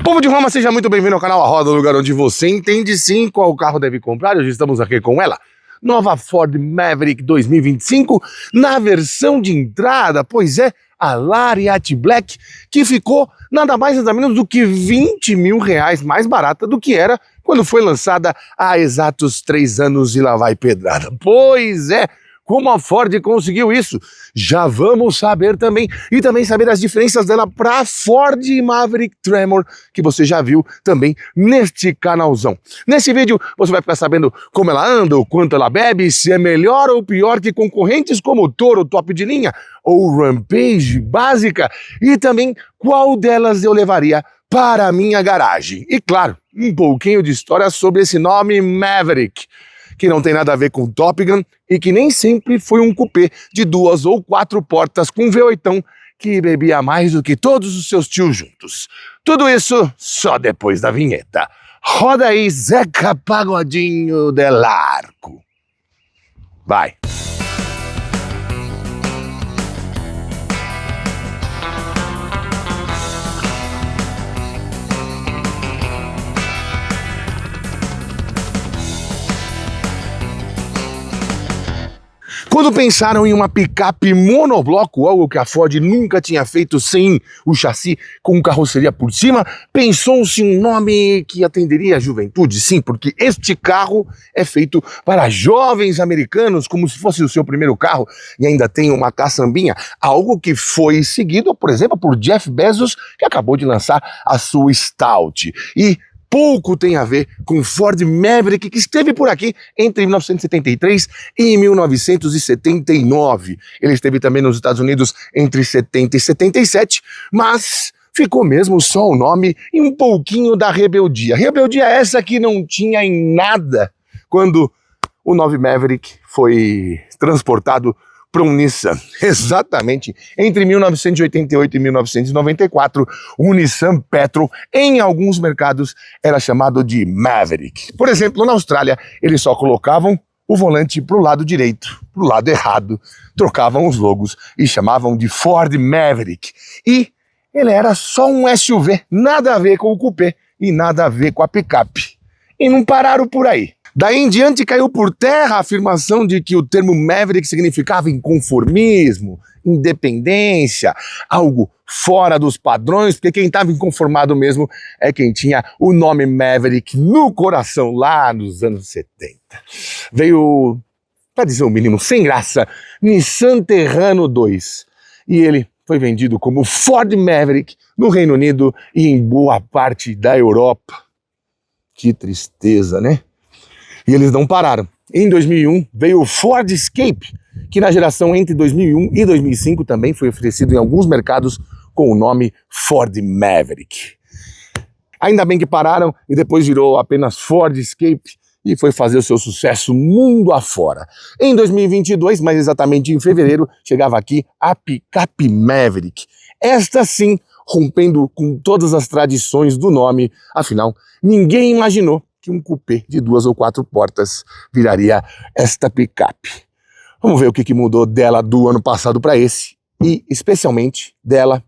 Povo de Roma, seja muito bem-vindo ao canal A Roda, o lugar onde você entende sim qual carro deve comprar. Hoje estamos aqui com ela, nova Ford Maverick 2025, na versão de entrada, pois é, a Lariat Black, que ficou nada mais nada menos do que R$20 mil mais barata do que era quando foi lançada há exatos 3 anos e lá vai pedrada. Pois é, como a Ford conseguiu isso? Já vamos saber também, e também saber as diferenças dela para a Ford Maverick Tremor, que você já viu também neste canalzão. Nesse vídeo você vai ficar sabendo como ela anda, o quanto ela bebe, se é melhor ou pior que concorrentes como o Toro top de linha ou Rampage básica, e também qual delas eu levaria para a minha garagem. E claro, um pouquinho de história sobre esse nome Maverick, que não tem nada a ver com Top Gun e que nem sempre foi um cupê de 2 ou 4 portas com V8 que bebia mais do que todos os seus tios juntos. Tudo isso só depois da vinheta. Roda aí, Zeca Pagodinho del Arco. Vai. Quando pensaram em uma picape monobloco, algo que a Ford nunca tinha feito sem o chassi com carroceria por cima, pensou-se um nome que atenderia a juventude, sim, porque este carro é feito para jovens americanos, como se fosse o seu primeiro carro, e ainda tem uma caçambinha, algo que foi seguido, por exemplo, por Jeff Bezos, que acabou de lançar a sua Stout. E pouco tem a ver com Ford Maverick, que esteve por aqui entre 1973 e 1979. Ele esteve também nos Estados Unidos entre 70 e 77, mas ficou mesmo só o nome e um pouquinho da rebeldia. Rebeldia essa que não tinha em nada quando o 9 Maverick foi transportado para um Nissan. Exatamente, entre 1988 e 1994, o Nissan Petrol, em alguns mercados, era chamado de Maverick. Por exemplo, na Austrália, eles só colocavam o volante para o lado direito, para o lado errado, trocavam os logos e chamavam de Ford Maverick. E ele era só um SUV, nada a ver com o coupé e nada a ver com a picape. E não pararam por aí. Daí em diante caiu por terra a afirmação de que o termo Maverick significava inconformismo, independência, algo fora dos padrões, porque quem estava inconformado mesmo é quem tinha o nome Maverick no coração lá nos anos 70. Veio, para dizer o mínimo, sem graça, Nissan Terrano 2, e ele foi vendido como Ford Maverick no Reino Unido e em boa parte da Europa. Que tristeza, né? E eles não pararam. Em 2001 veio o Ford Escape, que na geração entre 2001 e 2005 também foi oferecido em alguns mercados com o nome Ford Maverick. Ainda bem que pararam e depois virou apenas Ford Escape e foi fazer o seu sucesso mundo afora. Em 2022, mais exatamente em fevereiro, chegava aqui a picape Maverick. Esta sim, rompendo com todas as tradições do nome, afinal, ninguém imaginou que um coupé de 2 ou 4 portas viraria esta picape. Vamos ver o que mudou dela do ano passado para esse, e especialmente dela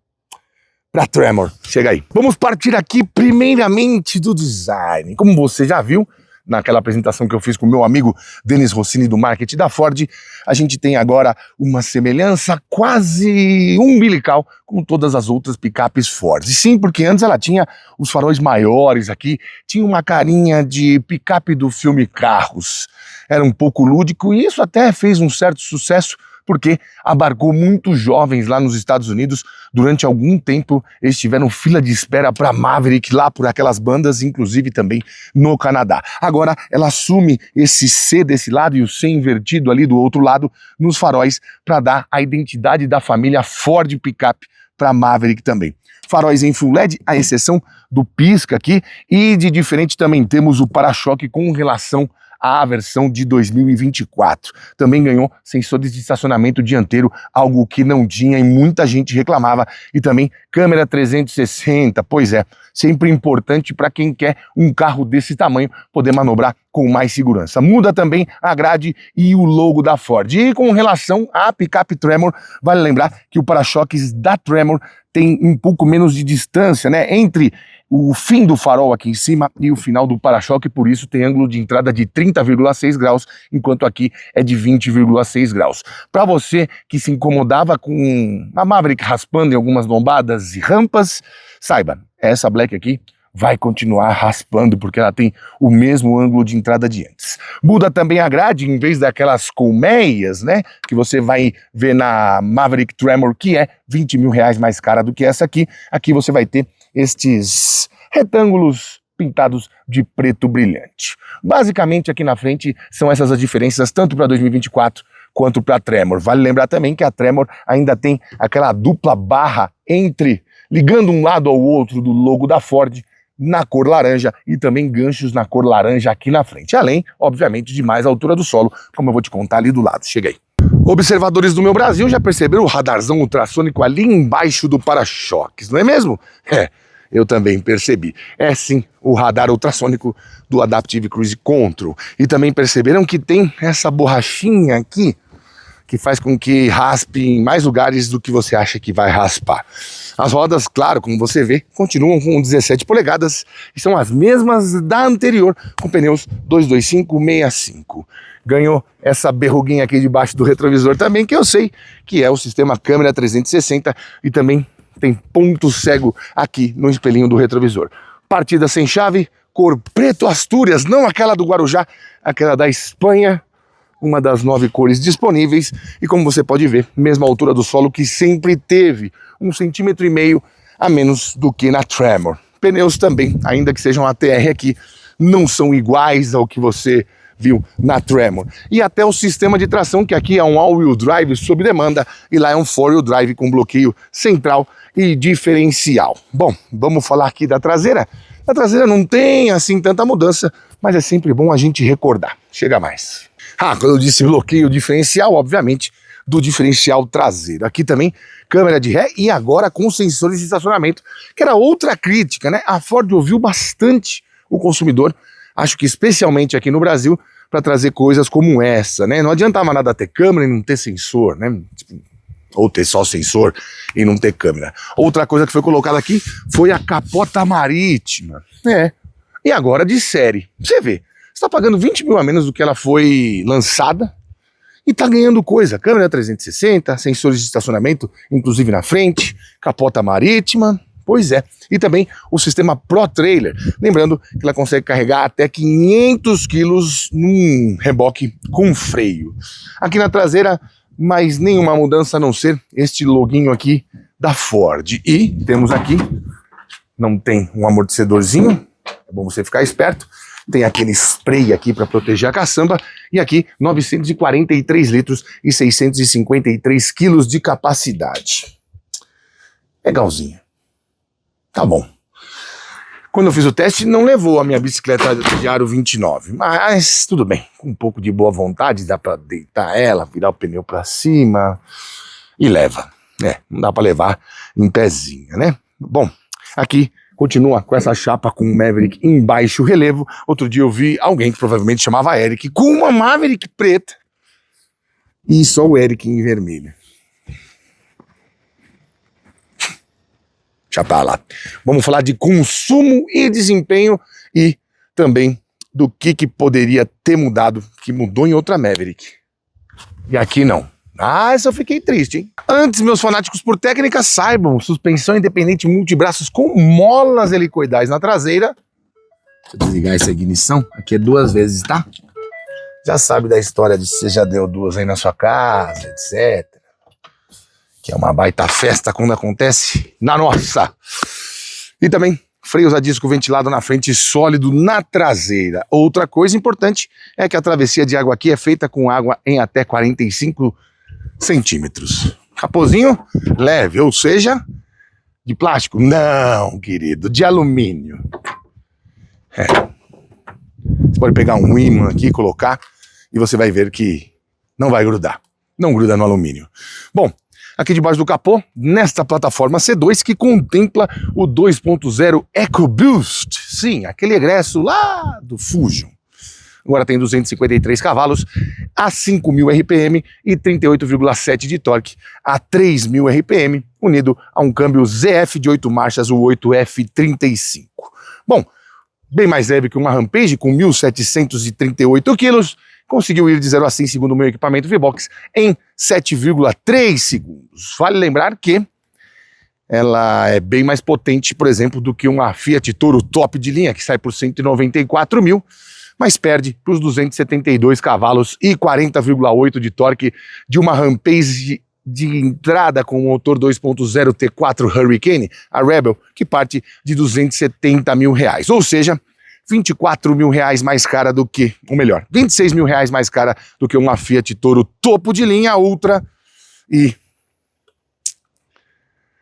para Tremor. Chega aí. Vamos partir aqui primeiramente do design. Como você já viu naquela apresentação que eu fiz com o meu amigo Denis Rossini do marketing da Ford, a gente tem agora uma semelhança quase umbilical com todas as outras picapes Ford. E sim, porque antes ela tinha os faróis maiores aqui, tinha uma carinha de picape do filme Carros. Era um pouco lúdico e isso até fez um certo sucesso, porque abarcou muitos jovens lá nos Estados Unidos. Durante algum tempo eles tiveram fila de espera para Maverick lá por aquelas bandas, inclusive também no Canadá. Agora ela assume esse C desse lado e o C invertido ali do outro lado nos faróis para dar a identidade da família Ford Pickup para Maverick também. Faróis em full LED, à exceção do pisca aqui, e de diferente também temos o para-choque com relação à versão de 2024. Também ganhou sensores de estacionamento dianteiro, algo que não tinha e muita gente reclamava, e também câmera 360, pois é, sempre importante para quem quer um carro desse tamanho poder manobrar com mais segurança. Muda também a grade e o logo da Ford. E com relação à picape Tremor, vale lembrar que o para-choques da Tremor tem um pouco menos de distância, né, entre o fim do farol aqui em cima e o final do para-choque, por isso tem ângulo de entrada de 30,6 graus, enquanto aqui é de 20,6 graus. Para você que se incomodava com a Maverick raspando em algumas lombadas e rampas, saiba, essa Black aqui vai continuar raspando, porque ela tem o mesmo ângulo de entrada de antes. Muda também a grade, em vez daquelas colmeias, né, que você vai ver na Maverick Tremor, que é 20 mil reais mais cara do que essa aqui. Aqui você vai ter estes retângulos pintados de preto brilhante. Basicamente aqui na frente são essas as diferenças, tanto para 2024 quanto para a Tremor. Vale lembrar também que a Tremor ainda tem aquela dupla barra ligando um lado ao outro do logo da Ford, na cor laranja, e também ganchos na cor laranja aqui na frente, além, obviamente, de mais altura do solo, como eu vou te contar ali do lado. Chega aí. Observadores do meu Brasil já perceberam o radarzão ultrassônico ali embaixo do para-choques, não é mesmo? Eu também percebi. É sim o radar ultrassônico do Adaptive Cruise Control. E também perceberam que tem essa borrachinha aqui, que faz com que raspe em mais lugares do que você acha que vai raspar. As rodas, claro, como você vê, continuam com 17 polegadas e são as mesmas da anterior, com pneus 225/65. Ganhou essa berruguinha aqui debaixo do retrovisor também, que eu sei que é o sistema câmera 360, e também tem ponto cego aqui no espelhinho do retrovisor. Partida sem chave, cor preto Astúrias, não aquela do Guarujá, aquela da Espanha, uma das 9 cores disponíveis, e como você pode ver, mesma altura do solo que sempre teve, 1,5 cm a menos do que na Tremor. Pneus também, ainda que sejam ATR aqui, não são iguais ao que você viu na Tremor. E até o sistema de tração, que aqui é um all-wheel drive sob demanda, e lá é um four-wheel drive com bloqueio central e diferencial. Bom, vamos falar aqui da traseira. A traseira não tem assim tanta mudança, mas é sempre bom a gente recordar. Chega mais. Quando eu disse bloqueio diferencial, obviamente, do diferencial traseiro. Aqui também, câmera de ré e agora com sensores de estacionamento, que era outra crítica, né? A Ford ouviu bastante o consumidor, acho que especialmente aqui no Brasil, para trazer coisas como essa, né? Não adiantava nada ter câmera e não ter sensor, né? Ou ter só sensor e não ter câmera. Outra coisa que foi colocada aqui foi a capota marítima. E agora de série. Você vê, você tá pagando 20 mil a menos do que ela foi lançada e tá ganhando coisa. Câmera 360, sensores de estacionamento, inclusive na frente, capota marítima, pois é. E também o sistema Pro Trailer. Lembrando que ela consegue carregar até 500 quilos num reboque com freio. Aqui na traseira, mais nenhuma mudança a não ser este loguinho aqui da Ford. E temos aqui, não tem um amortecedorzinho, é bom você ficar esperto. Tem aquele spray aqui para proteger a caçamba, e aqui 943 litros e 653 quilos de capacidade. Legalzinho. Tá bom. Quando eu fiz o teste, não levou a minha bicicleta de aro 29, mas tudo bem. Com um pouco de boa vontade, dá para deitar ela, virar o pneu para cima e leva. Não dá para levar em pezinha, né? Bom, aqui continua com essa chapa com Maverick em baixo relevo. Outro dia eu vi alguém que provavelmente chamava Eric com uma Maverick preta e só o Eric em vermelho. Já tá lá. Vamos falar de consumo e desempenho e também do que poderia ter mudado, que mudou em outra Maverick. E aqui não. Essa eu fiquei triste, hein? Antes, meus fanáticos por técnica, saibam, suspensão independente multibraços com molas helicoidais na traseira. Deixa eu desligar essa ignição. Aqui é 2 vezes, tá? Já sabe da história de você já deu 2 aí na sua casa, etc. Que é uma baita festa quando acontece na nossa. E também freios a disco ventilado na frente e sólido na traseira. Outra coisa importante é que a travessia de água aqui é feita com água em até 45 centímetros. Capozinho leve, ou seja, de plástico? Não, querido, de alumínio. Você pode pegar um ímã aqui e colocar e você vai ver que não vai grudar. Não gruda no alumínio. Bom, aqui debaixo do capô, nesta plataforma C2 que contempla o 2.0 EcoBoost. Sim, aquele egresso lá do Fusion. Agora tem 253 cavalos a 5.000 RPM e 38,7 de torque a 3.000 RPM, unido a um câmbio ZF de 8 marchas, o 8F35. Bom, bem mais leve que uma Rampage, com 1.738 quilos, conseguiu ir de 0 a 100 segundo o meu equipamento V-Box em 7,3 segundos. Vale lembrar que ela é bem mais potente, por exemplo, do que uma Fiat Toro top de linha, que sai por 194 mil, mas perde para os 272 cavalos e 40,8 de torque de uma Rampage de entrada com motor 2.0 T4 Hurricane, a Rebel, que parte de 270 mil reais. Ou seja, 24 mil reais mais cara do que, ou melhor, 26 mil reais mais cara do que uma Fiat Toro topo de linha Ultra e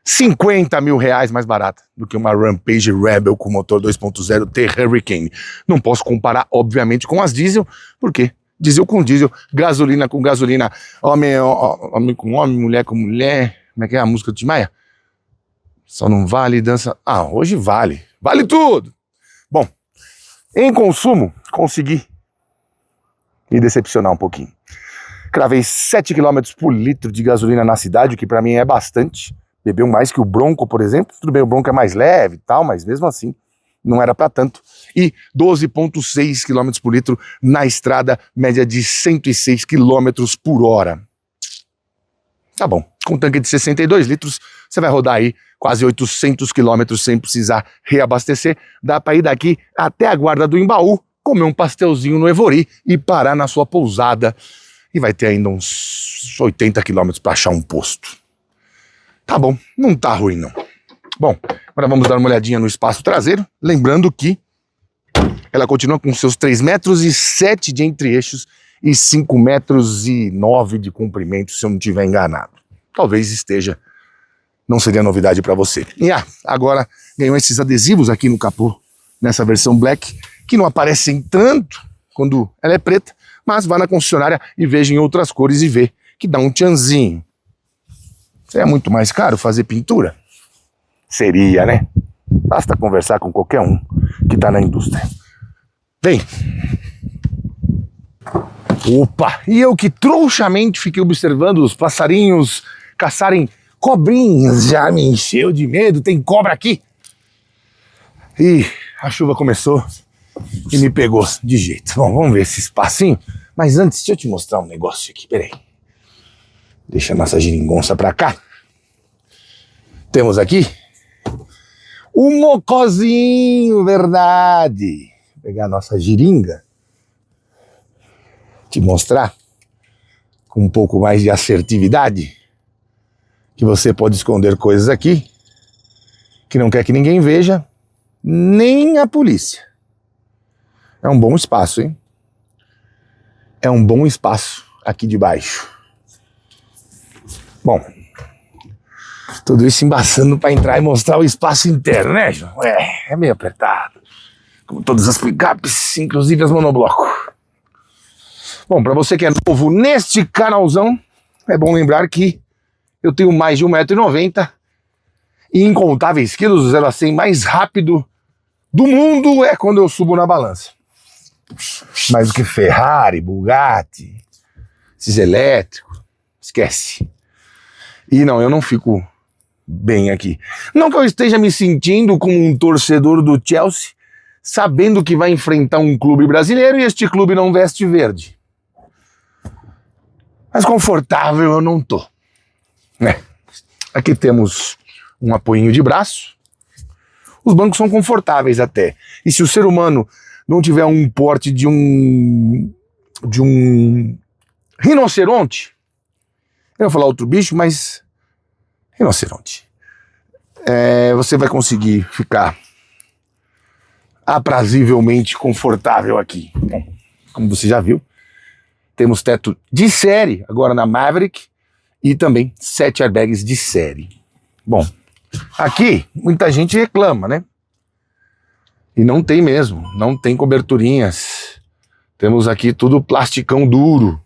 50 mil reais mais barata do que uma Rampage Rebel com motor 2.0 T Hurricane. Não posso comparar, obviamente, com as diesel, porque diesel com diesel, gasolina com gasolina, homem com homem, mulher com mulher. Como é que é a música do Tim Maia? Só não vale dança... Ah, hoje vale. Vale tudo! Bom, em consumo, consegui me decepcionar um pouquinho. Cravei 7 km por litro de gasolina na cidade, o que pra mim é bastante. Bebeu mais que o Bronco, por exemplo. Tudo bem, o Bronco é mais leve e tal, mas mesmo assim não era para tanto. E 12,6 km por litro na estrada, média de 106 km por hora. Tá bom, com um tanque de 62 litros, você vai rodar aí quase 800 km sem precisar reabastecer. Dá para ir daqui até a Guarda do Embaú, comer um pastelzinho no Evori e parar na sua pousada. E vai ter ainda uns 80 km para achar um posto. Tá bom, não tá ruim não. Bom, agora vamos dar uma olhadinha no espaço traseiro, lembrando que ela continua com seus 3,7 metros de entre-eixos e 5,9 metros de comprimento, se eu não estiver enganado. Talvez esteja, não seria novidade para você. E agora ganhou esses adesivos aqui no capô, nessa versão black, que não aparecem tanto quando ela é preta, mas vá na concessionária e veja em outras cores e vê que dá um tchanzinho. É muito mais caro fazer pintura? Seria, né? Basta conversar com qualquer um que tá na indústria. Vem! Opa! E eu que trouxamente fiquei observando os passarinhos caçarem cobrinhas. Já me encheu de medo, tem cobra aqui! E a chuva começou e me pegou de jeito. Bom, vamos ver esse espacinho. Mas antes, deixa eu te mostrar um negócio aqui, peraí. Deixa a nossa geringonça pra cá. Temos aqui o mocozinho, verdade. Vou pegar a nossa giringa. Te mostrar com um pouco mais de assertividade que você pode esconder coisas aqui que não quer que ninguém veja, nem a polícia. É um bom espaço, hein? É um bom espaço aqui de baixo. Bom, tudo isso embaçando para entrar e mostrar o espaço interno, né, João? É meio apertado. Como todas as picapes, inclusive as monobloco. Bom, para você que é novo neste canalzão, é bom lembrar que eu tenho mais de 1,90 m e incontáveis quilos, do 0 a 100 mais rápido do mundo é quando eu subo na balança. Mais do que Ferrari, Bugatti, esses elétricos, esquece. E não, eu não fico bem aqui. Não que eu esteja me sentindo como um torcedor do Chelsea, sabendo que vai enfrentar um clube brasileiro e este clube não veste verde. Mas confortável eu não tô. Aqui temos um apoinho de braço. Os bancos são confortáveis até. E se o ser humano não tiver um porte de um rinoceronte, eu vou falar outro bicho, mas rinoceronte. Você vai conseguir ficar aprazivelmente confortável aqui. Bom, como você já viu, temos teto de série agora na Maverick e também 7 airbags de série. Bom, aqui muita gente reclama, né? E não tem mesmo, não tem coberturinhas. Temos aqui tudo plasticão duro.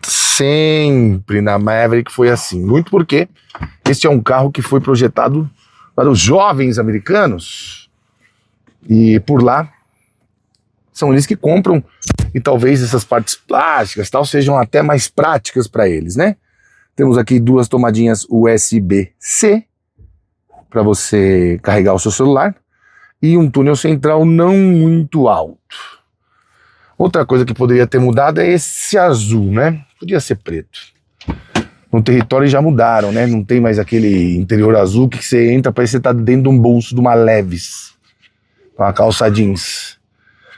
Sempre na Maverick foi assim, muito porque este é um carro que foi projetado para os jovens americanos e por lá são eles que compram e talvez essas partes plásticas tal sejam até mais práticas para eles, né? Temos aqui 2 tomadinhas USB-C para você carregar o seu celular e um túnel central não muito alto. Outra coisa que poderia ter mudado é esse azul, né? Podia ser preto. No território já mudaram, né? Não tem mais aquele interior azul que você entra, parece que você tá dentro de um bolso de uma Levi's, uma calça jeans.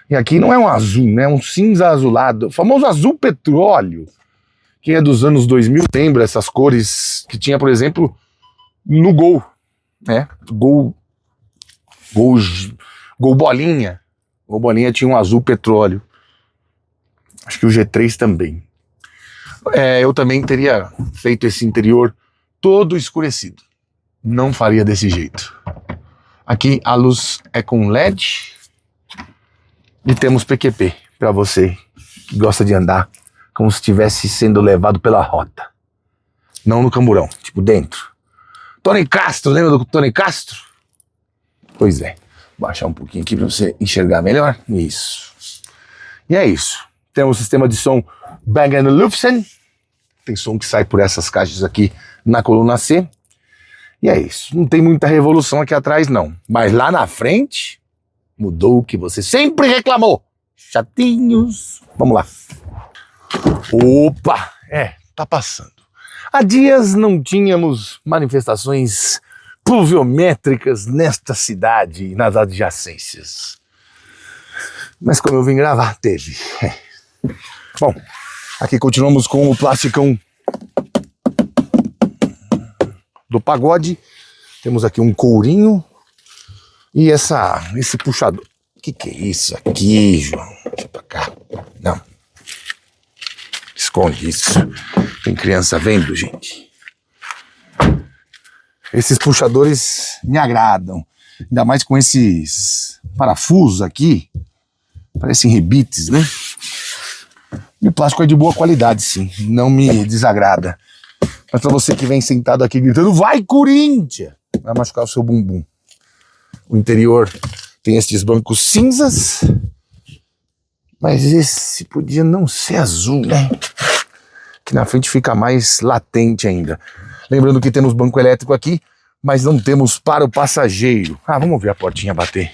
E aqui não é um azul, né? É um cinza azulado, o famoso azul petróleo. Quem é dos anos 2000 lembra essas cores que tinha, por exemplo, no Gol, né? Gol bolinha. Gol bolinha tinha um azul petróleo. Acho que o G3 também. Eu também teria feito esse interior todo escurecido. Não faria desse jeito. Aqui a luz é com LED e temos PQP para você que gosta de andar como se estivesse sendo levado pela rota. Não no camburão, tipo dentro. Tony Castro, lembra do Tony Castro? Pois é. Vou baixar um pouquinho aqui para você enxergar melhor. Isso. E é isso. Temos o sistema de som Bang & Olufsen. Tem som que sai por essas caixas aqui na coluna C. E é isso. Não tem muita revolução aqui atrás, não. Mas lá na frente, mudou o que você sempre reclamou. Chatinhos. Vamos lá. Opa! Tá passando. Há dias não tínhamos manifestações pluviométricas nesta cidade e nas adjacências. Mas como eu vim gravar, teve. Bom, aqui continuamos com o plasticão do pagode. Temos aqui um courinho e esse puxador. O que é isso aqui, João? Deixa pra cá. Não. Esconde isso. Tem criança vendo, gente. Esses puxadores me agradam. Ainda mais com esses parafusos aqui. Parecem rebites, né? E o plástico é de boa qualidade, sim. Não me desagrada. Mas pra você que vem sentado aqui gritando, vai Corinthians! Vai machucar o seu bumbum. O interior tem esses bancos cinzas. Mas esse podia não ser azul, né? Que na frente fica mais latente ainda. Lembrando que temos banco elétrico aqui, mas não temos para o passageiro. Vamos ver a portinha bater.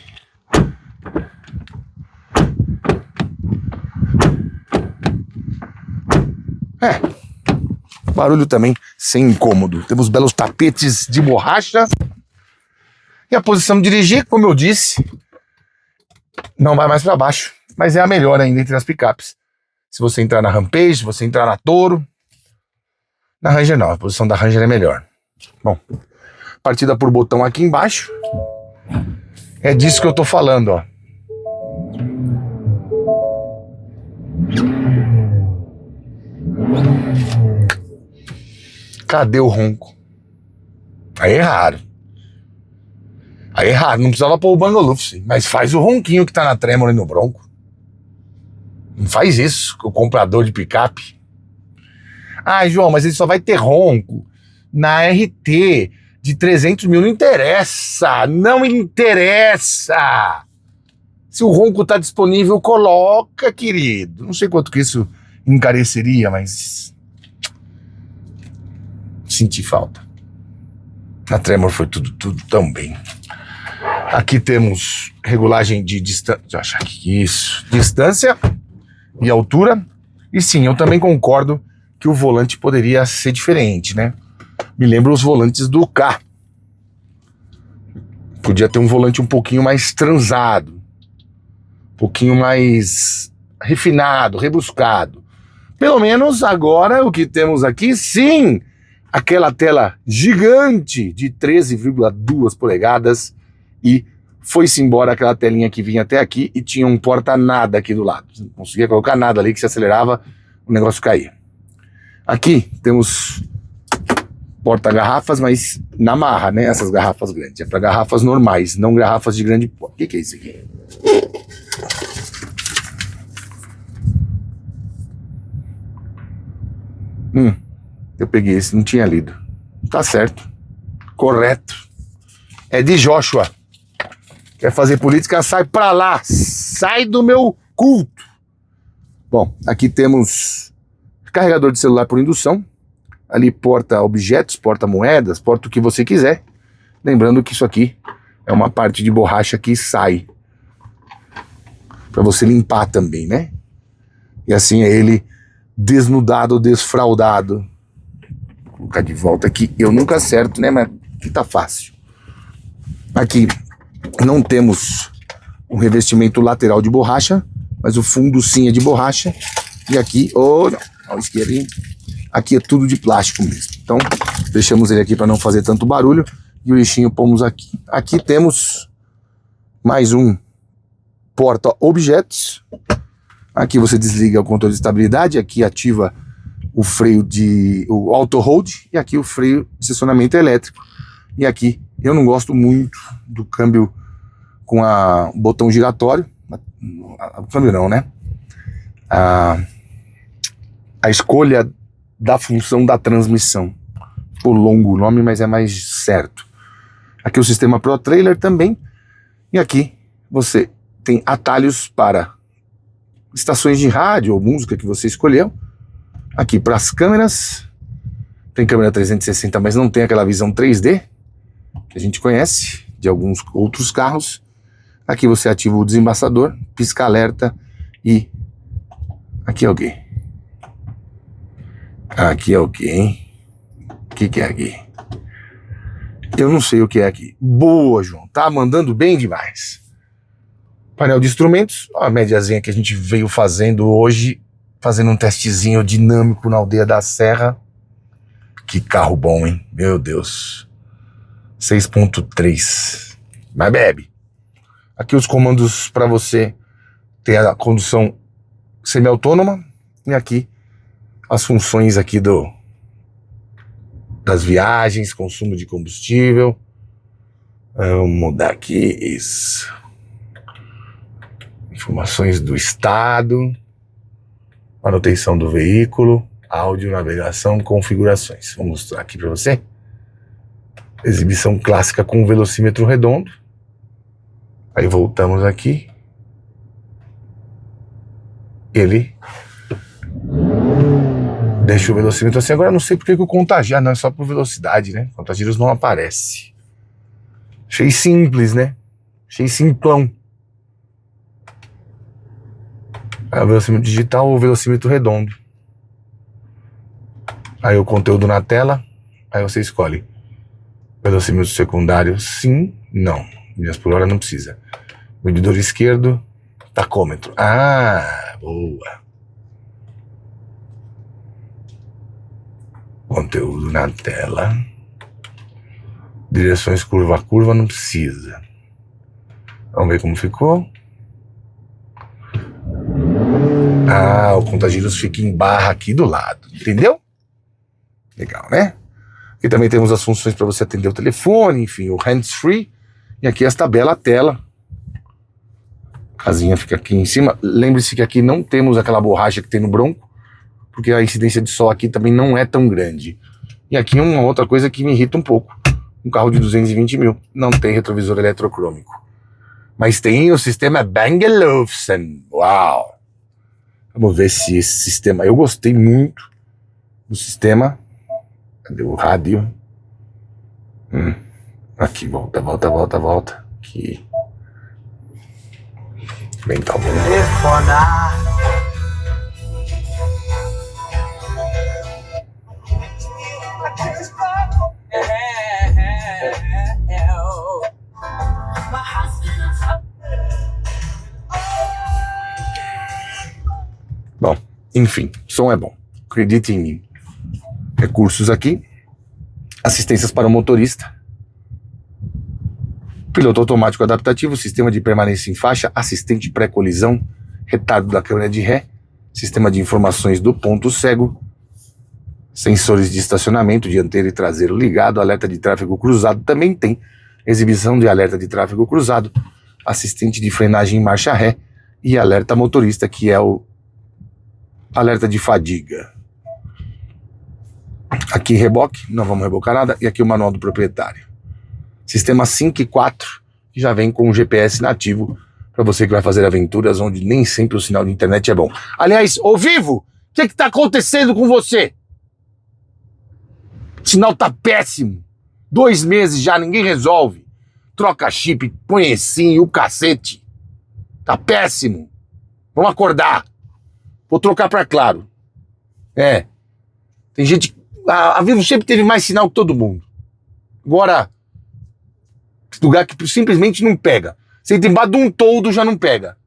Barulho também sem incômodo. Temos belos tapetes de borracha. E a posição de dirigir, como eu disse, não vai mais para baixo, mas é a melhor ainda entre as picapes. Se você entrar na Rampage, se você entrar na Toro, na Ranger não, a posição da Ranger é melhor. Bom, partida por botão aqui embaixo. É disso que eu tô falando, ó. Cadê o ronco? Aí é raro. Não precisava pôr o Bang & Olufsen, mas faz o ronquinho que tá na Tremor e no Bronco. Não faz isso com o comprador de picape. João, mas ele só vai ter ronco na RT de 300 mil. Não interessa. Não interessa. Se o ronco tá disponível, coloca, querido. Não sei quanto que isso encareceria, mas senti falta. Na Tremor foi tudo tão bem. Aqui temos regulagem de distância. Deixa eu achar aqui isso. Distância e altura. E sim, eu também concordo que o volante poderia ser diferente, né? Me lembra os volantes do K. Podia ter um volante um pouquinho mais transado. Um pouquinho mais refinado, rebuscado. Pelo menos agora o que temos aqui, sim, aquela tela gigante de 13,2 polegadas e foi-se embora aquela telinha que vinha até aqui e tinha um porta-nada aqui do lado. Você não conseguia colocar nada ali que se acelerava, o negócio caía. Aqui temos porta-garrafas, mas na marra, né? Essas garrafas grandes. É para garrafas normais, não garrafas de grande porte. O que é isso aqui? Eu peguei esse, não tinha lido. Tá certo. Correto. É de Joshua. Quer fazer política? Sai pra lá. Sai do meu culto. Bom, aqui temos carregador de celular por indução. Ali porta objetos, porta moedas, porta o que você quiser. Lembrando que isso aqui é uma parte de borracha que sai para você limpar também, né? E assim é ele desnudado, desfraldado. Vou colocar de volta aqui. Eu nunca acerto, né? Mas aqui tá fácil. Aqui não temos um revestimento lateral de borracha, mas o fundo sim é de borracha. E aqui, não, esquerda, aqui é tudo de plástico mesmo. Então, deixamos ele aqui para não fazer tanto barulho. E o lixinho pomos aqui. Aqui temos mais um porta-objetos. Aqui você desliga o controle de estabilidade. Aqui ativa o freio o auto-hold. E aqui o freio de estacionamento elétrico. E aqui eu não gosto muito do câmbio com o botão giratório. O câmbio não, né? A escolha da função da transmissão. Ficou longo o nome, mas é mais certo. Aqui o sistema Pro Trailer também. E aqui você tem atalhos para estações de rádio ou música que você escolheu. Aqui para as câmeras. Tem câmera 360, mas não tem aquela visão 3D que a gente conhece de alguns outros carros. Aqui você ativa o desembaçador, pisca alerta e... Aqui é o quê? Aqui é o quê, hein? O que é aqui? Eu não sei o que é aqui. Boa, João. Tá mandando bem demais. Painel de instrumentos. Ó, a médiazinha que a gente veio fazendo hoje. Fazendo um testezinho dinâmico na Aldeia da Serra. Que carro bom, hein? Meu Deus. 6.3. Mas bebe. Aqui os comandos para você ter a condução semi-autônoma. E aqui as funções aqui das viagens, consumo de combustível. Vamos mudar aqui isso. Informações do estado, manutenção do veículo, áudio, navegação, configurações. Vou mostrar aqui para você. Exibição clássica com velocímetro redondo. Aí voltamos aqui. Ele deixa o velocímetro assim. Agora eu não sei porque que o contagiar não é só por velocidade, né? Contagiros não aparece. Achei simples, né? Achei simplão. Aí o velocímetro digital ou o velocímetro redondo. Aí o conteúdo na tela. Aí você escolhe. Velocímetro secundário, sim, não. Milhas por hora não precisa. Medidor esquerdo, tacômetro. Ah, boa. Conteúdo na tela. Direções curva a curva não precisa. Vamos ver como ficou. Ah, o contagiros fica em barra aqui do lado. Entendeu? Legal, né? Aqui também temos as funções para você atender o telefone, enfim, o hands-free. E aqui esta bela tela. A casinha fica aqui em cima. Lembre-se que aqui não temos aquela borracha que tem no Bronco, porque a incidência de sol aqui também não é tão grande. E aqui uma outra coisa que me irrita um pouco. Um carro de 220 mil não tem retrovisor eletrocrômico. Mas tem o sistema Bang & Olufsen. Uau! Vamos ver se esse sistema... Eu gostei muito do sistema. Cadê o rádio? Aqui, volta. Aqui. Bem, tá bom. Telefonar. Bom, enfim, som é bom. Acredite em mim. Recursos aqui. Assistências para o motorista. Piloto automático adaptativo, sistema de permanência em faixa, assistente pré-colisão, retardo da câmera de ré, sistema de informações do ponto cego, sensores de estacionamento dianteiro e traseiro ligado, alerta de tráfego cruzado, também tem exibição de alerta de tráfego cruzado, assistente de frenagem em marcha ré e alerta motorista, que é o alerta de fadiga. Aqui reboque, não vamos rebocar nada, e aqui o manual do proprietário. Sistema 5 e 4, que já vem com o GPS nativo, para você que vai fazer aventuras onde nem sempre o sinal de internet é bom. Aliás, ô Vivo, o que está acontecendo com você? O sinal tá péssimo. 2 meses já, ninguém resolve. Troca chip, põe eSIM, o cacete. Tá péssimo. Vamos acordar. Vou trocar pra Claro. Tem gente... A Vivo sempre teve mais sinal que todo mundo. Agora, lugar que simplesmente não pega. Você tem embaixo de um toldo, já não pega.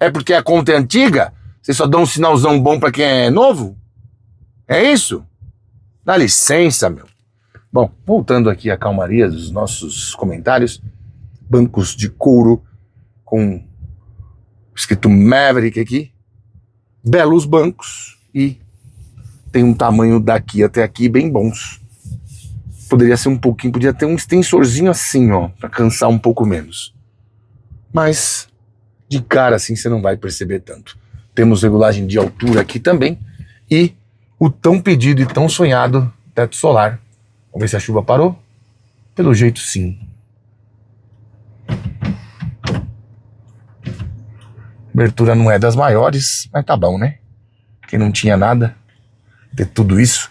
É porque a conta é antiga? Você só dá um sinalzão bom pra quem é novo? É isso? Dá licença, meu. Bom, voltando aqui à calmaria dos nossos comentários. Bancos de couro com escrito Maverick aqui. Belos bancos e tem um tamanho daqui até aqui bem bons. Poderia ser um pouquinho, podia ter um extensorzinho assim, ó, pra cansar um pouco menos. Mas de cara assim você não vai perceber tanto. Temos regulagem de altura aqui também e o tão pedido e tão sonhado teto solar. Vamos ver se a chuva parou? Pelo jeito sim. Abertura não é das maiores, mas tá bom, né? Quem não tinha nada, ter tudo isso.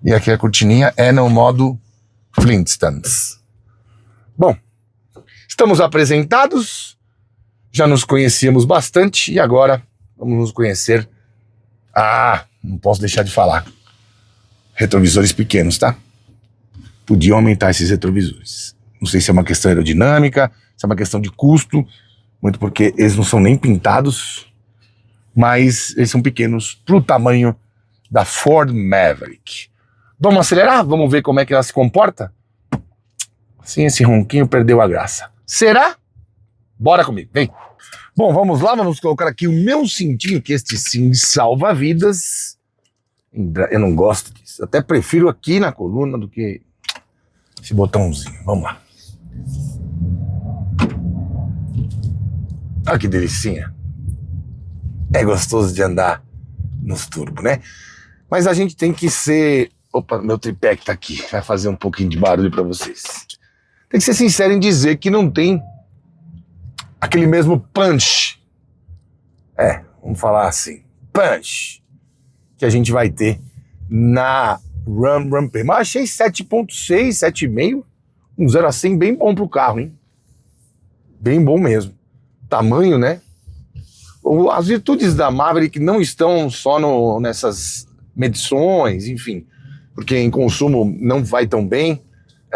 E aqui a cortininha é no modo Flintstones. Bom, estamos apresentados, já nos conhecíamos bastante e agora vamos nos conhecer. Não posso deixar de falar. Retrovisores pequenos, tá? Podiam aumentar esses retrovisores. Não sei se é uma questão aerodinâmica, se é uma questão de custo, muito porque eles não são nem pintados, mas eles são pequenos pro tamanho da Ford Maverick. Vamos acelerar? Vamos ver como é que ela se comporta? Sim, esse ronquinho perdeu a graça. Será? Bora comigo, vem. Bom, vamos lá, vamos colocar aqui o meu cintinho, que este sim salva vidas. Eu não gosto disso, até prefiro aqui na coluna do que esse botãozinho. Vamos lá. Olha que delicinha. É gostoso de andar nos turbos, né? Mas a gente tem que ser... Opa, meu tripé que tá aqui, vai fazer um pouquinho de barulho pra vocês. Tem que ser sincero em dizer que não tem aquele mesmo punch. Vamos falar assim, punch, que a gente vai ter na Ram Rampage. Mas achei 7.6, 7,5, um 0 a 100 bem bom pro carro, hein? Bem bom mesmo. Tamanho, né? As virtudes da Maverick não estão só nessas medições, enfim, porque em consumo não vai tão bem,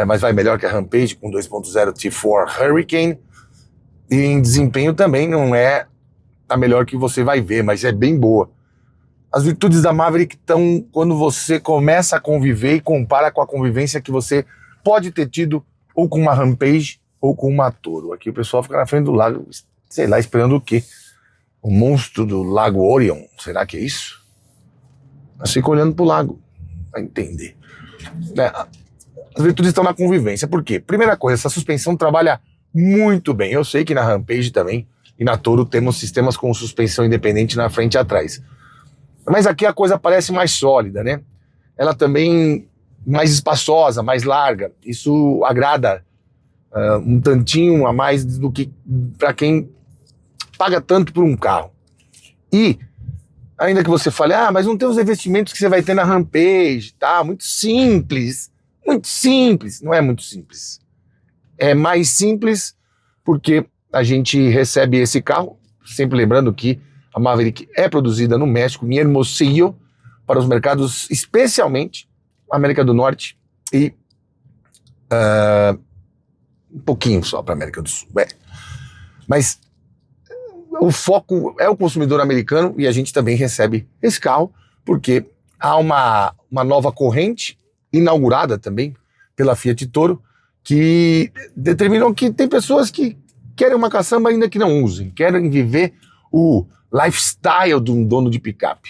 mas vai melhor que a Rampage com 2.0 T4 Hurricane, e em desempenho também não é a melhor que você vai ver, mas é bem boa. As virtudes da Maverick estão quando você começa a conviver e compara com a convivência que você pode ter tido ou com uma Rampage ou com uma Toro. Aqui o pessoal fica na frente do lago, sei lá, esperando o quê? O monstro do Lago Orion, será que é isso? Mas fica olhando pro lago, pra entender. As virtudes estão na convivência, por quê? Primeira coisa, essa suspensão trabalha muito bem. Eu sei que na Rampage também e na Toro temos sistemas com suspensão independente na frente e atrás. Mas aqui a coisa parece mais sólida, né? Ela também mais espaçosa, mais larga. Isso agrada um tantinho a mais do que para quem paga tanto por um carro. E ainda que você fale, mas não tem os investimentos que você vai ter na Rampage, tá? Muito simples. Não é muito simples. É mais simples porque a gente recebe esse carro, sempre lembrando que a Maverick é produzida no México, em Hermosillo, para os mercados, especialmente América do Norte e um pouquinho só para a América do Sul. Mas o foco é o consumidor americano e a gente também recebe esse carro porque há uma nova corrente inaugurada também pela Fiat Toro que determinou que tem pessoas que querem uma caçamba ainda que não usem, querem viver o lifestyle de um dono de picape.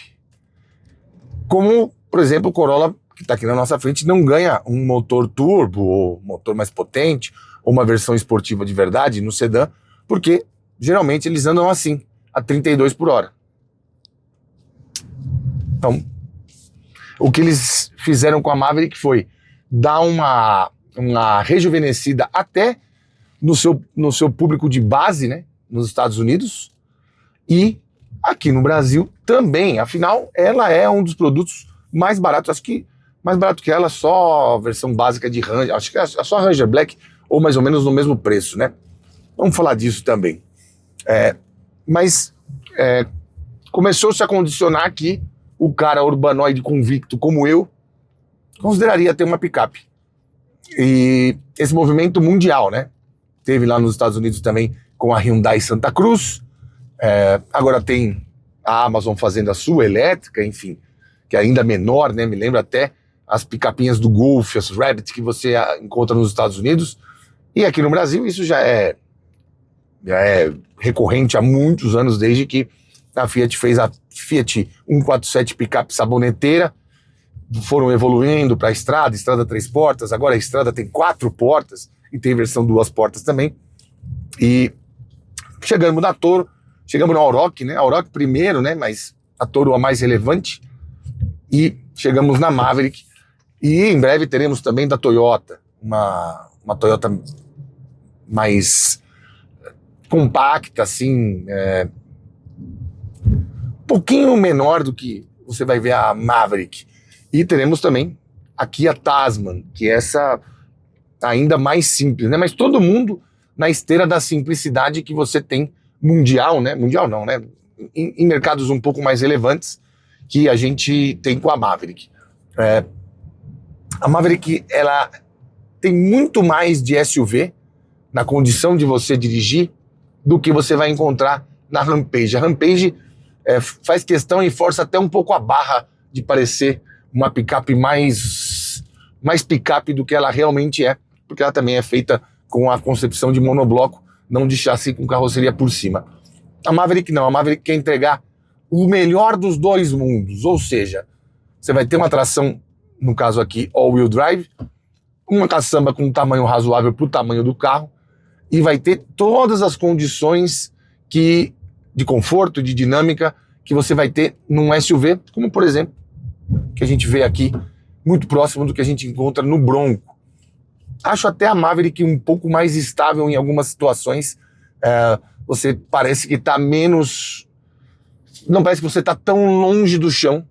Como, por exemplo, o Corolla, que está aqui na nossa frente, não ganha um motor turbo, ou motor mais potente, ou uma versão esportiva de verdade no sedã, porque geralmente eles andam assim, a 32 por hora. Então, o que eles fizeram com a Maverick foi dar uma rejuvenescida até no seu público de base, né, nos Estados Unidos, e aqui no Brasil também. Afinal, ela é um dos produtos mais baratos. Acho que Mais barato que ela, só a versão básica de Ranger, acho que é só a Ranger Black, ou mais ou menos no mesmo preço, né? Vamos falar disso também. Mas começou-se a condicionar que o cara urbanoide convicto como eu consideraria ter uma picape. E esse movimento mundial, né? Teve lá nos Estados Unidos também com a Hyundai Santa Cruz, agora tem a Amazon fazendo a sua elétrica, enfim, que é ainda menor, né? Me lembra até as picapinhas do Golf, as Rabbit que você encontra nos Estados Unidos. E aqui no Brasil isso já é recorrente há muitos anos, desde que a Fiat fez a Fiat 147 picape saboneteira. Foram evoluindo para a estrada 3 portas, agora a estrada tem 4 portas e tem versão 2 portas também. E chegamos na Toro, chegamos na Oroch, né? A Oroch primeiro, né? Mas a Toro a mais relevante. E chegamos na Maverick. E em breve teremos também da Toyota, uma Toyota mais compacta, assim, um pouquinho menor do que você vai ver a Maverick. E teremos também aqui a Tasman, que é essa ainda mais simples, né? Mas todo mundo na esteira da simplicidade que você tem mundial, né? Mundial não, né? Em mercados um pouco mais relevantes que a gente tem com a Maverick. A Maverick, ela tem muito mais de SUV na condição de você dirigir do que você vai encontrar na Rampage. A Rampage faz questão e força até um pouco a barra de parecer uma picape mais picape do que ela realmente é, porque ela também é feita com a concepção de monobloco, não de chassi com carroceria por cima. A Maverick não, a Maverick quer entregar o melhor dos dois mundos, ou seja, você vai ter uma tração, no caso aqui, all-wheel drive, uma caçamba com um tamanho razoável para o tamanho do carro, e vai ter todas as condições de conforto, de dinâmica, que você vai ter num SUV, como por exemplo, que a gente vê aqui, muito próximo do que a gente encontra no Bronco. Acho até a Maverick um pouco mais estável em algumas situações. Você parece que está menos... Não parece que você está tão longe do chão.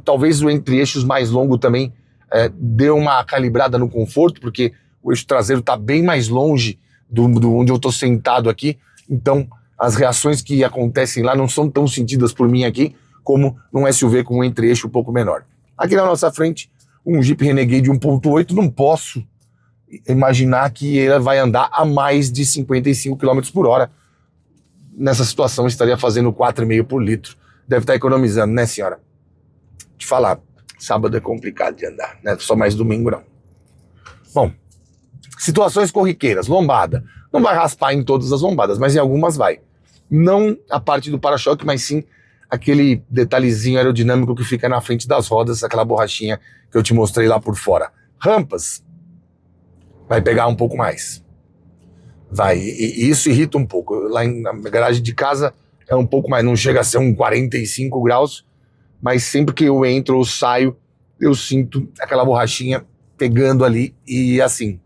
Talvez o entre-eixos mais longo também deu uma calibrada no conforto, porque o eixo traseiro está bem mais longe do onde eu estou sentado aqui. Então, as reações que acontecem lá não são tão sentidas por mim aqui, como num SUV com um entre-eixo um pouco menor. Aqui na nossa frente, um Jeep Renegade 1.8, não posso imaginar que ele vai andar a mais de 55 km por hora. Nessa situação, estaria fazendo 4,5 por litro. Deve estar economizando, né, senhora? Te falar, sábado é complicado de andar, né? Só mais domingo, não. Bom, situações corriqueiras, lombada. Não vai raspar em todas as lombadas, mas em algumas vai. Não a parte do para-choque, mas sim aquele detalhezinho aerodinâmico que fica na frente das rodas, aquela borrachinha que eu te mostrei lá por fora. Rampas, vai pegar um pouco mais. Vai, e isso irrita um pouco. Lá na garagem de casa é um pouco mais, não chega a ser um 45 graus, mas sempre que eu entro ou saio, eu sinto aquela borrachinha pegando ali e assim.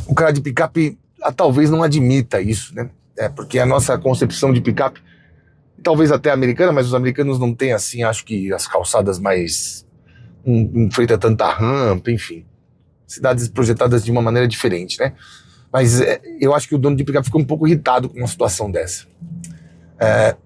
O cara de picape talvez não admita isso, né? Porque a nossa concepção de picape, talvez até americana, mas os americanos não têm assim, acho que as calçadas mais... não feita tanta rampa, enfim. Cidades projetadas de uma maneira diferente, né? Mas eu acho que o dono de picape ficou um pouco irritado com uma situação dessa.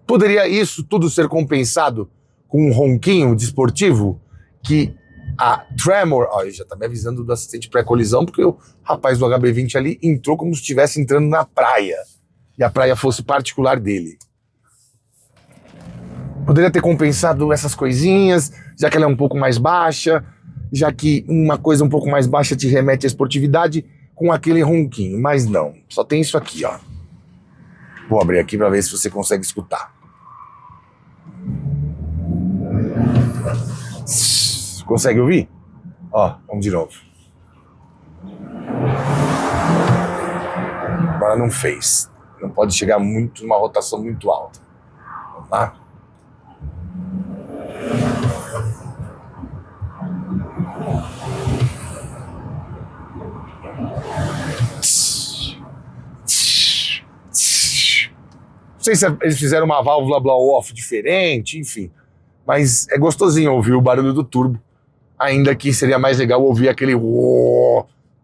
Poderia isso tudo ser compensado com um ronquinho desportivo que a Tremor... Ó, ele já tá me avisando do assistente pré-colisão, porque o rapaz do HB20 ali entrou como se estivesse entrando na praia. E a praia fosse particular dele. Poderia ter compensado essas coisinhas, já que ela é um pouco mais baixa, já que uma coisa um pouco mais baixa te remete à esportividade, com aquele ronquinho. Mas não, só tem isso aqui, ó. Vou abrir aqui para ver se você consegue escutar. Consegue ouvir? Ó, vamos de novo. Agora não fez. Não pode chegar muito numa rotação muito alta. Vamos lá? Não sei se eles fizeram uma válvula blow-off diferente, enfim. mas é gostosinho ouvir o barulho do turbo, ainda que seria mais legal ouvir aquele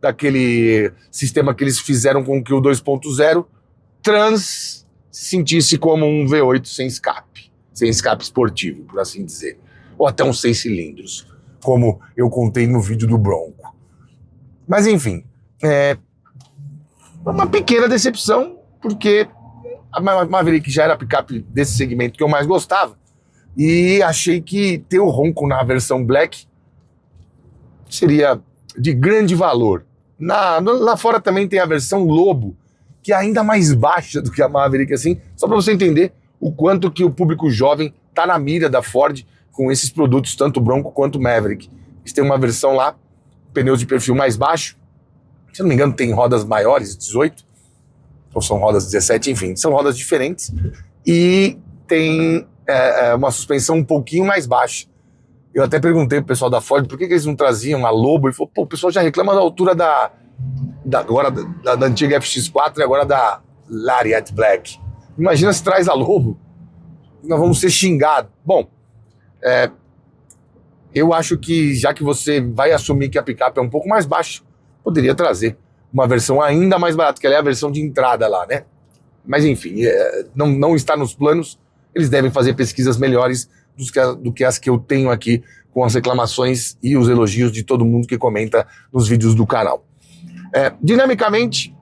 daquele sistema que eles fizeram com que o 2.0 Trans se sentisse como um V8 sem escape esportivo, por assim dizer, ou até uns 6 cilindros, como eu contei no vídeo do Bronco. Mas enfim, é uma pequena decepção, porque a Maverick já era a picape desse segmento que eu mais gostava, e achei que ter o ronco na versão Black seria de grande valor. Lá fora também tem a versão Lobo, que é ainda mais baixa do que a Maverick, assim, só para você entender o quanto que o público jovem tá na mira da Ford com esses produtos, tanto o Bronco quanto o Maverick. Eles têm uma versão lá, pneus de perfil mais baixo, se não me engano tem rodas maiores, 18, ou são rodas 17, enfim, são rodas diferentes, e tem uma suspensão um pouquinho mais baixa. Eu até perguntei pro pessoal da Ford por que eles não traziam a Lobo, e falou, pô, o pessoal já reclama da altura da antiga FX4 e agora da Lariat Black. Imagina se traz a Lobo, nós vamos ser xingados. Bom, eu acho que já que você vai assumir que a picape é um pouco mais baixa, poderia trazer uma versão ainda mais barata, que ela é a versão de entrada lá, né? Mas enfim, não está nos planos, eles devem fazer pesquisas melhores do que as que eu tenho aqui, com as reclamações e os elogios de todo mundo que comenta nos vídeos do canal. Dinamicamente,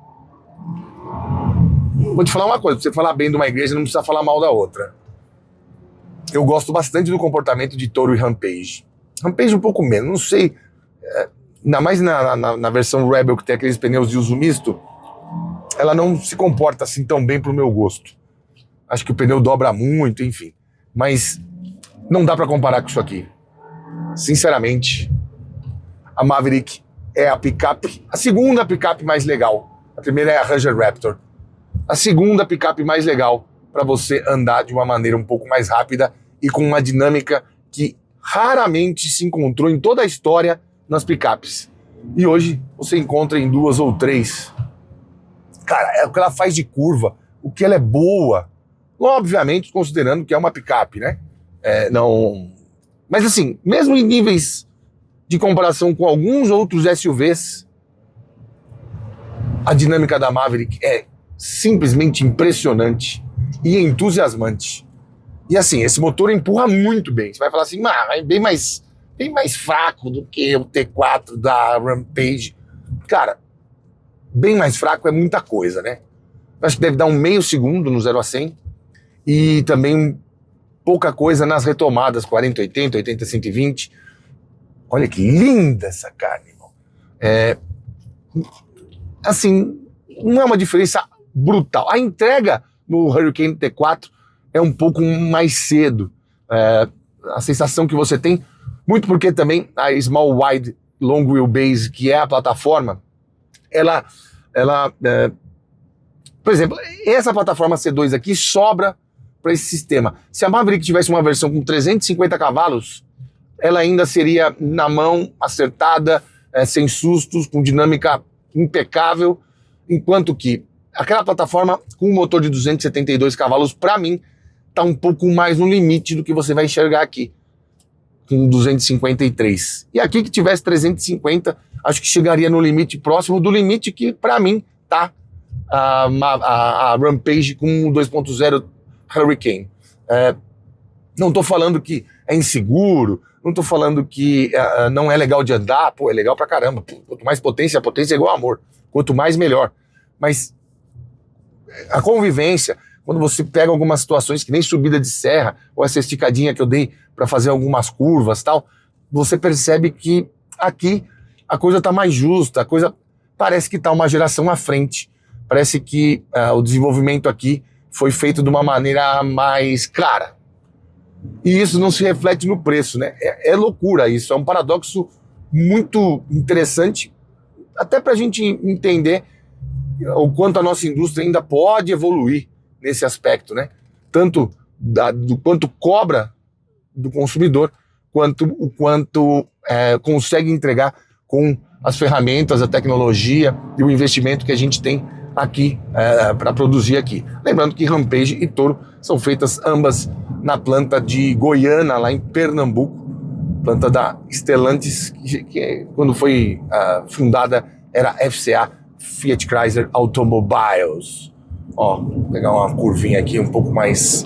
vou te falar uma coisa, pra você falar bem de uma igreja não precisa falar mal da outra. Eu gosto bastante do comportamento de Toro e Rampage. Rampage um pouco menos, não sei, ainda mais na versão Rebel, que tem aqueles pneus de uso misto, ela não se comporta assim tão bem pro meu gosto. Acho que o pneu dobra muito, enfim. Mas não dá pra comparar com isso aqui. Sinceramente, a Maverick é a picape, a segunda picape mais legal. A primeira é a Ranger Raptor. A segunda picape mais legal para você andar de uma maneira um pouco mais rápida e com uma dinâmica que raramente se encontrou em toda a história nas picapes. E hoje você encontra em 2 ou 3. Cara, é o que ela faz de curva, o que ela é boa. Obviamente, considerando que é uma picape, né? Não... Mas assim, mesmo em níveis de comparação com alguns outros SUVs, a dinâmica da Maverick é simplesmente impressionante e entusiasmante. E assim, esse motor empurra muito bem. Você vai falar assim, é bem mais fraco do que o T4 da Rampage. Cara, bem mais fraco é muita coisa, né? Acho que deve dar um meio segundo no 0 a 100 e também pouca coisa nas retomadas, 40, 80, 80, 120. Olha que linda essa carne, irmão. Assim, não é uma diferença brutal. A entrega no Hurricane T4 é um pouco mais cedo. A sensação que você tem, muito porque também a Small Wide Long Wheelbase, que é a plataforma, ela por exemplo, essa plataforma C2 aqui sobra para esse sistema. Se a Maverick tivesse uma versão com 350 cavalos, ela ainda seria na mão, acertada, sem sustos, com dinâmica impecável, enquanto que aquela plataforma com um motor de 272 cavalos, para mim, está um pouco mais no limite do que você vai enxergar aqui, com 253. E aqui que tivesse 350, acho que chegaria no limite próximo do limite que, para mim, tá a Rampage com 2.0 Hurricane. Não estou falando que é inseguro, não estou falando que não é legal de andar, é legal pra caramba. Quanto mais potência, a potência é igual amor. Quanto mais, melhor. Mas a convivência, quando você pega algumas situações que nem subida de serra, ou essa esticadinha que eu dei para fazer algumas curvas tal, você percebe que aqui a coisa tá mais justa, a coisa parece que tá uma geração à frente. Parece que o desenvolvimento aqui foi feito de uma maneira mais clara. E isso não se reflete no preço, né? É loucura isso, é um paradoxo muito interessante, até para a gente entender o quanto a nossa indústria ainda pode evoluir nesse aspecto, né? Tanto do quanto cobra do consumidor, quanto o quanto consegue entregar com as ferramentas, a tecnologia e o investimento que a gente tem aqui para produzir aqui. Lembrando que Rampage e Toro são feitas ambas na planta de Goiânia, lá em Pernambuco, planta da Stellantis, que quando foi fundada era FCA, Fiat Chrysler Automobiles. Ó, vou pegar uma curvinha aqui um pouco mais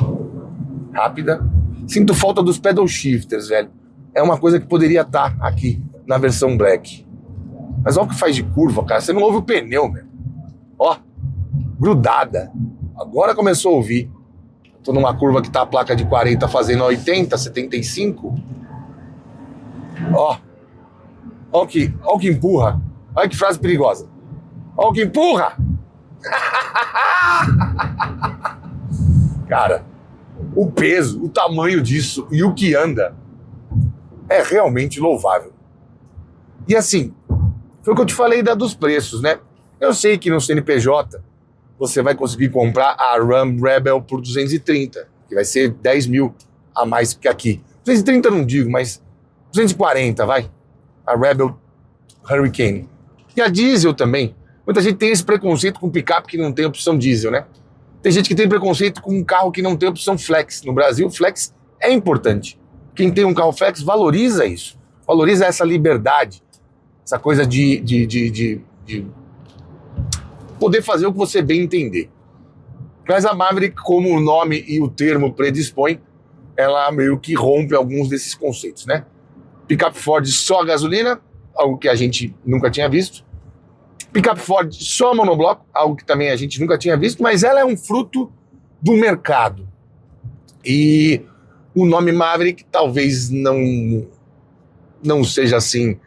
rápida. Sinto falta dos pedal shifters, velho. É uma coisa que poderia estar aqui na versão black. Mas olha o que faz de curva, cara. Você não ouve o pneu, meu. Ó, grudada. Agora começou a ouvir. Tô numa curva que tá a placa de 40 fazendo 80, 75. Ó o que empurra. Olha que frase perigosa. Ó o que empurra. Cara, o peso, o tamanho disso e o que anda é realmente louvável. E assim, foi o que eu te falei dos preços, né? Eu sei que no CNPJ você vai conseguir comprar a Ram Rebel por 230, que vai ser 10 mil a mais que aqui. 230 não digo, mas 240, vai. A Rebel Hurricane. E a diesel também. Muita gente tem esse preconceito com picape que não tem opção diesel, né? Tem gente que tem preconceito com um carro que não tem opção flex. No Brasil, flex é importante. Quem tem um carro flex valoriza isso. Valoriza essa liberdade. Essa coisa de poder fazer o que você bem entender. Mas a Maverick, como o nome e o termo predispõe, ela meio que rompe alguns desses conceitos, né? Picape Ford só gasolina, algo que a gente nunca tinha visto. Picape Ford só monobloco, algo que também a gente nunca tinha visto, mas ela é um fruto do mercado. E o nome Maverick talvez não seja assim,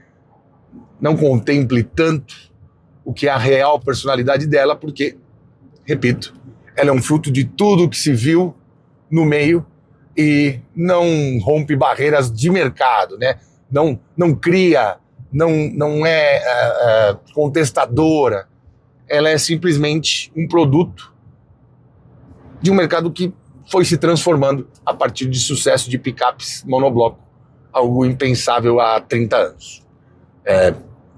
não contemple tanto o que é a real personalidade dela, porque, repito, ela é um fruto de tudo que se viu no meio e não rompe barreiras de mercado, né? Não cria, não é contestadora. Ela é simplesmente um produto de um mercado que foi se transformando a partir de sucesso de picapes monobloco, algo impensável há 30 anos,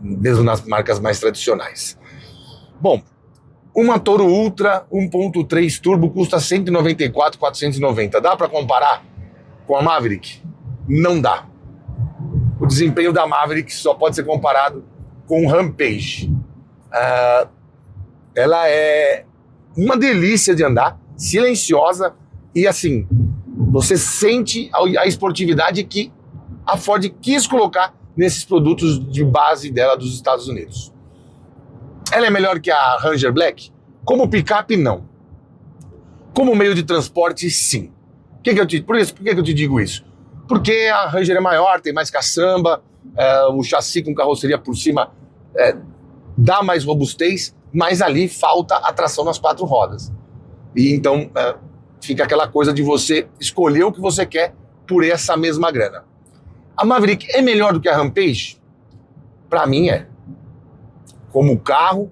mesmo nas marcas mais tradicionais. Bom, uma Toro Ultra 1.3 Turbo custa 194.490. Dá para comparar com a Maverick? Não dá. O desempenho da Maverick só pode ser comparado com o Rampage. Ela é uma delícia de andar, silenciosa e assim, você sente a esportividade que a Ford quis colocar nesses produtos de base dela dos Estados Unidos. Ela é melhor que a Ranger Black? Como picape, não. Como meio de transporte, sim. Por que eu te digo isso? Porque a Ranger é maior, tem mais caçamba, o chassi com carroceria por cima dá mais robustez, mas ali falta a tração nas 4 rodas. E então fica aquela coisa de você escolher o que você quer por essa mesma grana. A Maverick é melhor do que a Rampage? Para mim é. Como carro,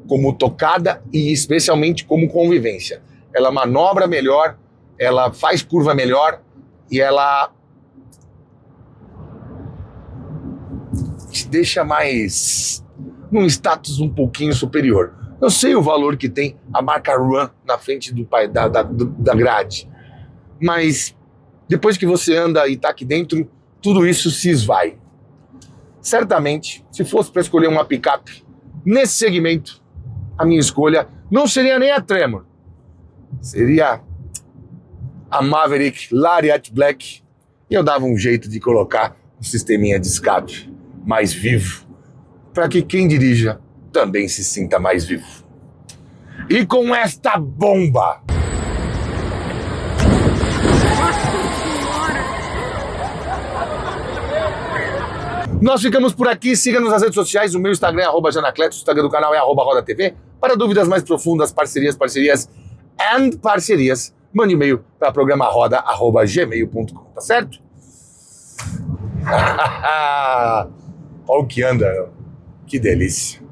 como tocada e especialmente como convivência. Ela manobra melhor, ela faz curva melhor e ela te deixa mais num status um pouquinho superior. Eu sei o valor que tem a marca Ram na frente da grade, mas depois que você anda e está aqui dentro, tudo isso se esvai. Certamente, se fosse para escolher uma picape nesse segmento, a minha escolha não seria nem a Tremor, seria a Maverick Lariat Black, e eu dava um jeito de colocar um sisteminha de escape mais vivo, para que quem dirija também se sinta mais vivo. E com esta bomba, nós ficamos por aqui. Siga-nos nas redes sociais. O meu Instagram é @janacleto, o Instagram do canal é @rodatv. Para dúvidas mais profundas, parcerias, mande e-mail para programaroda@gmail.com, tá certo? Olha o que anda, que delícia.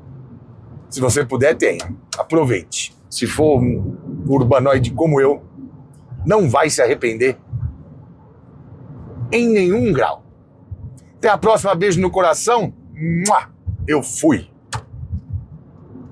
Se você puder, tenha, aproveite. Se for um urbanoide como eu, não vai se arrepender em nenhum grau. Até a próxima, beijo no coração. Eu fui.